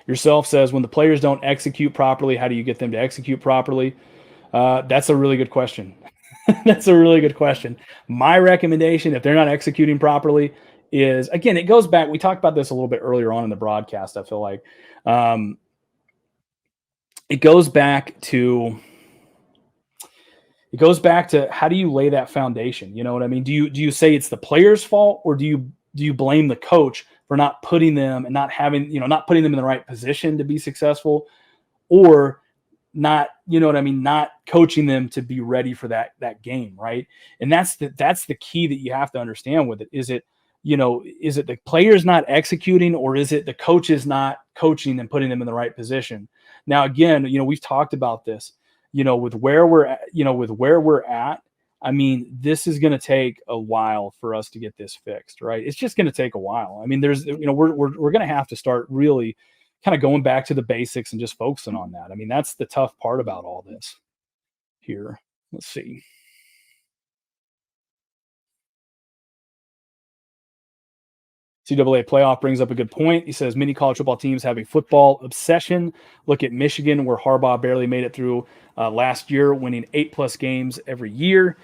Yourself says, when the players don't execute properly, how do you get them to execute properly? That's a really good question. That's a really good question. My recommendation, if they're not executing properly, is again, it goes back. We talked about this a little bit earlier on in the broadcast. I feel like um, it goes back to how do you lay that foundation? You know what I mean? Do you say it's the player's fault, or do you blame the coach for not putting them and not having, not putting them in the right position to be successful, or not, what I mean, not coaching them to be ready for that game, right? And that's the key that you have to understand with it. Is it the players not executing, or is it the coaches not coaching and putting them in the right position? Now, again, we've talked about this, with where we're at, I mean, this is going to take a while for us to get this fixed, right? It's just going to take a while. I mean, we're going to have to start really kind of going back to the basics and just focusing on that. I mean, that's the tough part about all this here. Let's see. CAA playoff brings up a good point. He says many college football teams have a football obsession. Look at Michigan, where Harbaugh barely made it through last year, winning 8+ games every year.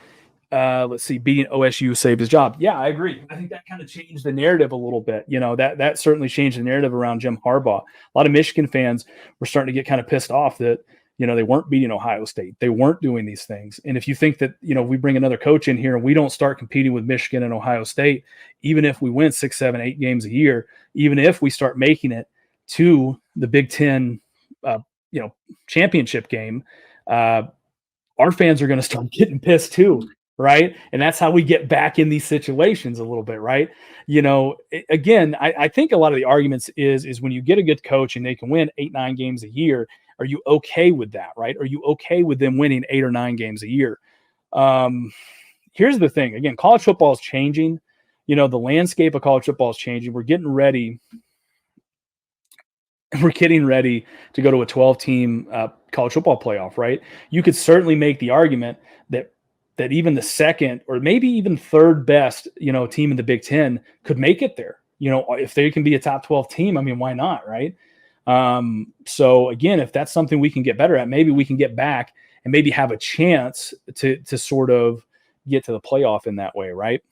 Let's see, beating OSU saved his job. Yeah, I agree. I think that kind of changed the narrative a little bit. That certainly changed the narrative around Jim Harbaugh. A lot of Michigan fans were starting to get kind of pissed off that they weren't beating Ohio State. They weren't doing these things. And if you think that we bring another coach in here and we don't start competing with Michigan and Ohio State, even if we win 6, 7, 8 games a year, even if we start making it to the Big Ten, championship game, our fans are going to start getting pissed too, right? And that's how we get back in these situations a little bit, right? Again, I think a lot of the arguments is when you get a good coach and they can win 8, 9 games a year, are you okay with that, right? Are you okay with them winning 8 or 9 games a year? Here's the thing. Again, college football is changing. The landscape of college football is changing. We're getting ready to go to a 12-team college football playoff, right? You could certainly make the argument that even the second or maybe even third best, team in the Big Ten could make it there. If they can be a top 12 team, I mean, why not, right? So again, if that's something we can get better at, maybe we can get back and maybe have a chance to sort of get to the playoff in that way, right?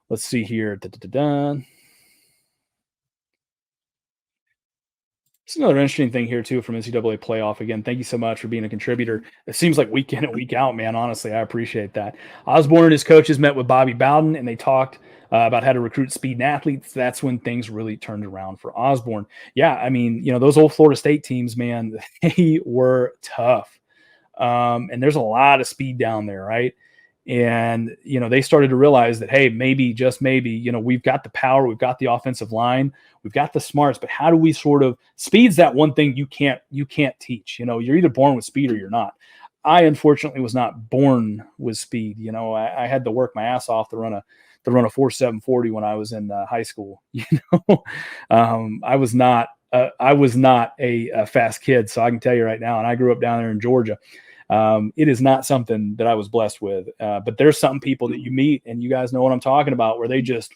Let's see here. It's another interesting thing here too from NCAA playoff. Again, thank you so much for being a contributor. It seems like week in and week out, man. Honestly, I appreciate that. Osborne and his coaches met with Bobby Bowden, and they talked about how to recruit speed and athletes. That's when things really turned around for Osborne. Yeah, I mean, those old Florida State teams, man, they were tough. And there's a lot of speed down there, right? And, they started to realize that, hey, maybe, just maybe, we've got the power, we've got the offensive line, we've got the smarts, but how do we sort of, speed's that one thing you can't teach. You're either born with speed or you're not. I unfortunately was not born with speed. I had to work my ass off to run a 4.740 when I was in high school. I was not a fast kid, so I can tell you right now. And I grew up down there in Georgia. It is not something that I was blessed with. But there's some people that you meet, and you guys know what I'm talking about, where they just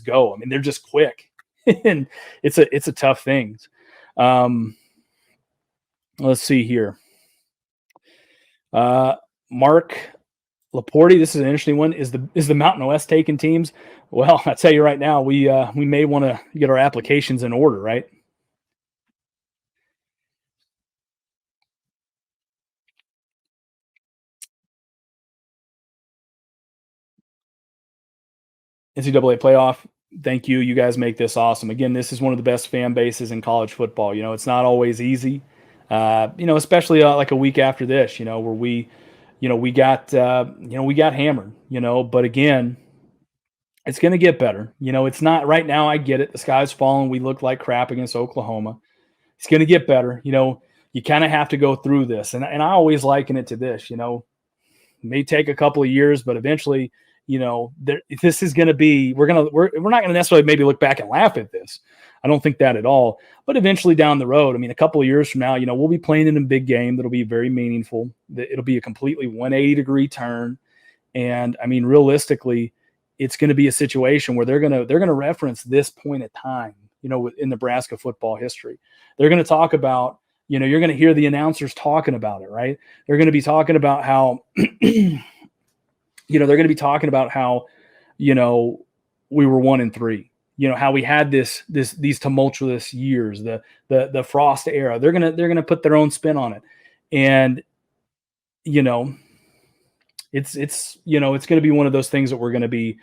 go. I mean, they're just quick, and it's a tough thing. Let's see here. Mark Laporte, this is an interesting one. Is the Mountain West taking teams? Well, I tell you right now, we may want to get our applications in order, right? NCAA playoff. Thank you. You guys make this awesome. Again, this is one of the best fan bases in college football. It's not always easy. Especially like a week after this, where we got hammered, but again, it's going to get better. It's not right now. I get it. The sky's falling. We look like crap against Oklahoma. It's going to get better. You kind of have to go through this. And I always liken it to this, it may take a couple of years, but eventually, this is going to be, we're not going to necessarily maybe look back and laugh at this. I don't think that at all. But eventually down the road, I mean, a couple of years from now, we'll be playing in a big game that'll be very meaningful. It'll be a completely 180-degree turn. And I mean, realistically, it's going to be a situation where they're going to reference this point of time in Nebraska football history. They're going to talk about, you're going to hear the announcers talking about it, right? They're going to be talking about how, they're going to be talking about how, we were 1-3. How we had these tumultuous years, the Frost era. They're gonna put their own spin on it, and you know, it's going to be one of those things that we're going to be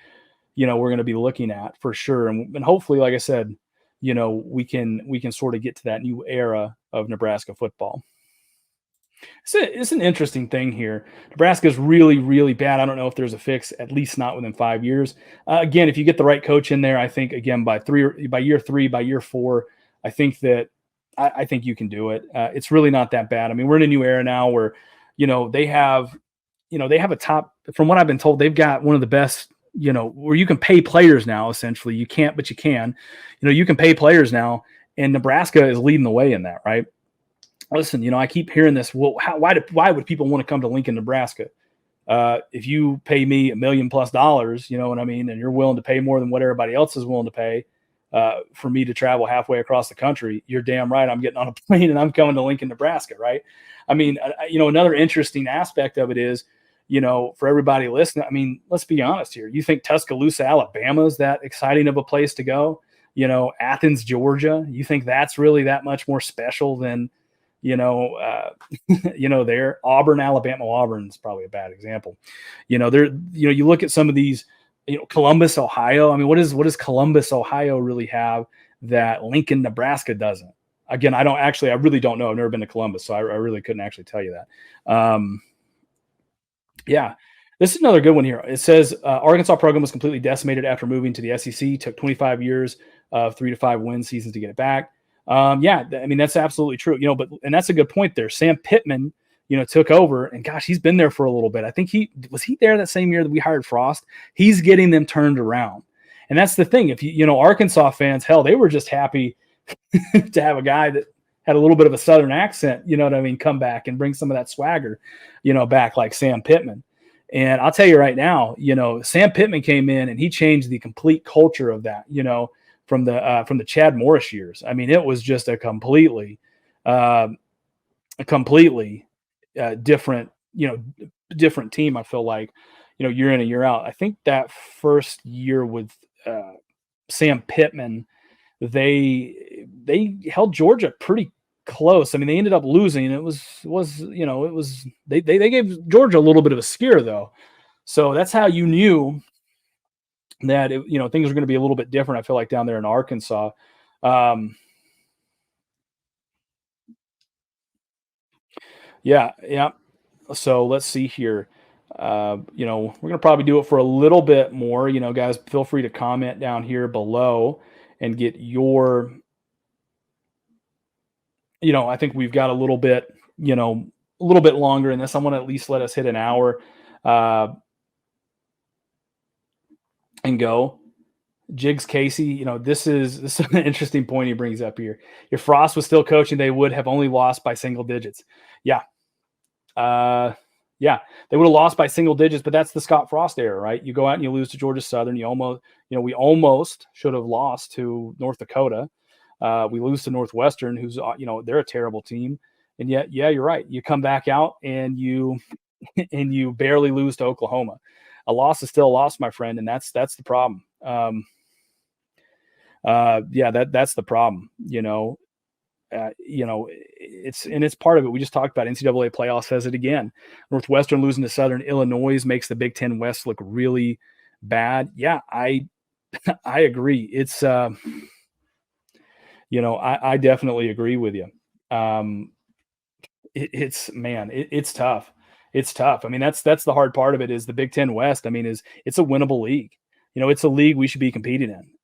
looking at for sure, and hopefully, like I said, we can sort of get to that new era of Nebraska football. It's an interesting thing here. Nebraska is really, really bad. I don't know if there's a fix, at least not within 5 years. Again, if you get the right coach in there, I think again by year three, by year four, I think that I think you can do it. It's really not that bad. I mean, we're in a new era now where they have a top. From what I've been told, they've got one of the best. Where you can pay players now. Essentially, you can't, but you can. You can pay players now, and Nebraska is leading the way in that, right? Listen, I keep hearing this. Well, why would people want to come to Lincoln, Nebraska? If you pay me $1 million plus, you know what I mean, and you're willing to pay more than what everybody else is willing to pay for me to travel halfway across the country, you're damn right. I'm getting on a plane and I'm coming to Lincoln, Nebraska, right? I mean, another interesting aspect of it is, for everybody listening, I mean, let's be honest here. You think Tuscaloosa, Alabama is that exciting of a place to go? Athens, Georgia, you think that's really that much more special than, there. Auburn, Alabama. Well, Auburn's probably a bad example. You look at some of these, Columbus, Ohio. I mean, what does Columbus, Ohio really have that Lincoln, Nebraska doesn't? Again, I really don't know. I've never been to Columbus, so I really couldn't actually tell you that. Yeah, this is another good one here. It says Arkansas program was completely decimated after moving to the SEC. Took 25 years of 3 to 5 win seasons to get it back. Yeah, I mean, that's absolutely true. And that's a good point there. Sam Pittman, took over, and gosh, he's been there for a little bit. I think he was there that same year that we hired Frost. He's getting them turned around, and that's the thing. If Arkansas fans, hell, they were just happy to have a guy that had a little bit of a Southern accent, come back and bring some of that swagger, back like Sam Pittman. And I'll tell you right now, Sam Pittman came in and he changed the complete culture of that, from the Chad Morris years. I mean, it was just a completely different, different team. I feel like, year in and year out. I think that first year with Sam Pittman, they held Georgia pretty close. I mean, they ended up losing. They gave Georgia a little bit of a scare though. So that's how you knew that things are going to be a little bit different. I feel like down there in Arkansas. Yeah. So let's see here. We're going to probably do it for a little bit more. Guys, feel free to comment down here below and get your. I think we've got a little bit longer in this. I want to at least let us hit an hour and go. Jigs Casey, this is an interesting point he brings up here. If Frost was still coaching, they would have only lost by single digits. Yeah. Yeah, they would have lost by single digits, but that's the Scott Frost era, right? You go out and you lose to Georgia Southern. We almost should have lost to North Dakota. We lose to Northwestern, who's, they're a terrible team. And yet, yeah, you're right. You come back out and you barely lose to Oklahoma. A loss is still a loss, my friend. And that's the problem. That's the problem, it's part of it. We just talked about NCAA playoff says it again. Northwestern losing to Southern Illinois makes the Big Ten West look really bad. Yeah, I agree. It's, I definitely agree with you. It's tough. It's tough. I mean, that's the hard part of it is the Big Ten West. I mean, it's a winnable league. It's a league we should be competing in.